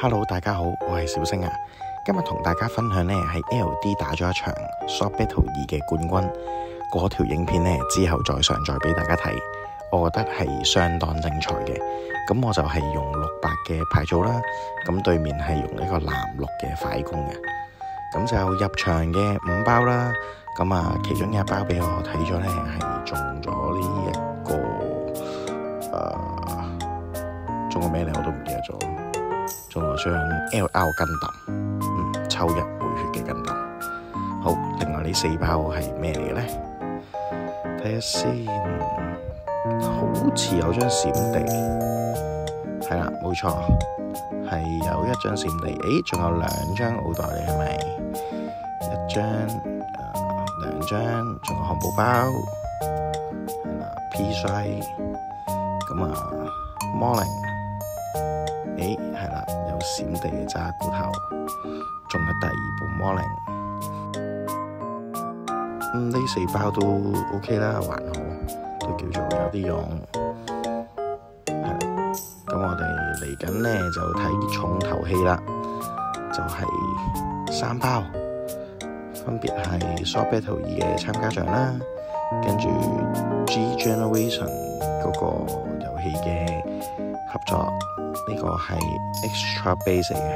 Hello， 大家好，我係小星啊。今日同大家分享呢係 LD 打咗一場 Shop Battle 2嘅冠軍嗰條影片呢，之後再上載俾大家睇。我覺得係相當精彩嘅。咁我就係用6白嘅牌組啦，咁對面係用一個藍綠嘅快攻嘅。咁就入場嘅5包啦，咁啊其中一包俾我睇咗呢係中咗呢一個中個咩呢我都唔記得咗，中咗張 LR 根揼，抽入回血嘅根揼。好，另外呢4包係咩嚟嘅呢？睇下先，好似有張閃地，係啦，冇錯，係有一張閃地。仲有2張奧黛麗係咪？一張、2張，仲有漢堡包，係啦 ，P 西，咁啊，魔靈，係啦，有閃地嘅炸骨頭，仲有第2部魔靈。呢4包都 OK 啦，還好，都叫做有啲用。係啦，咁我哋嚟緊呢就睇重頭戲啦，就係3包，分別係 Shop Battle 2嘅參加獎啦，跟住 G Generation 嗰個遊戲嘅合作，呢個係 Extra Base 嚟嘅。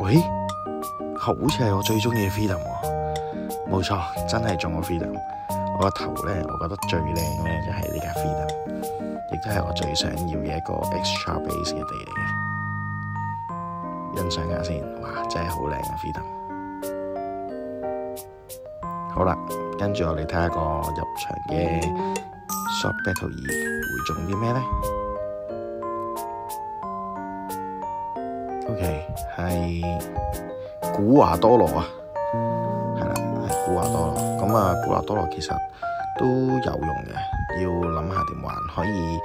喂，好似係我最中意嘅 Freedom 喎。冇錯，真係中咗 Freedom。我個頭呢，我覺得最靚呢就係呢架 Freedom， 亦都係我最想要嘅一個 Extra Base 嘅地嚟嘅。欣賞下先，哇，真係好靚嘅 Freedom。好啦，跟住我哋睇下個入場嘅 Shop Battle 2會中啲咩呢？ OK， 係古華多羅啊。古華多羅，咁啊，古華多羅其實都有用嘅，要諗下點玩。可以，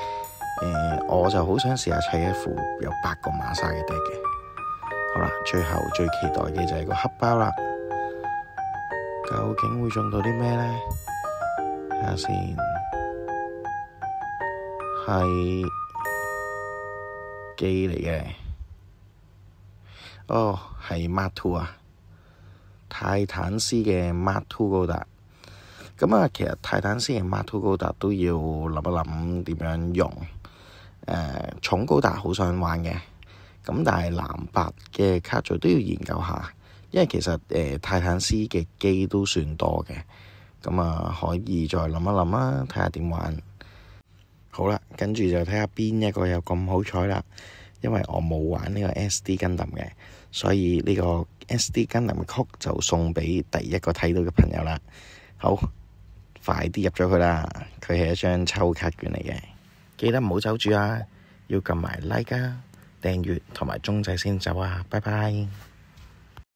我就好想試下砌一副有8個馬莎嘅 deck 嘅。好啦，最後最期待嘅就係個黑包啦，究竟會中到啲咩呢？睇下先，係機嚟嘅，哦，係 Mark II 啊。泰坦斯嘅 Mark II 高達，咁啊，其實泰坦斯嘅 Mark II 高達都要諗一諗點樣用。重高達好想玩嘅，咁但係藍白嘅卡組都要研究下，因為其實泰坦斯嘅機都算多嘅，咁啊可以再諗一諗啦，睇下點玩。好啦，跟住就睇下邊一個有咁好彩啦，因為我冇玩呢個 SD 根揼嘅，所以呢個 SD 根揼嘅曲就送俾第一個睇到嘅朋友啦。好，快啲入咗佢啦！佢係一張抽卡券嚟嘅，記得唔好走住啊！要撳埋 like 啊、訂閱同埋鐘仔先走啊！拜拜。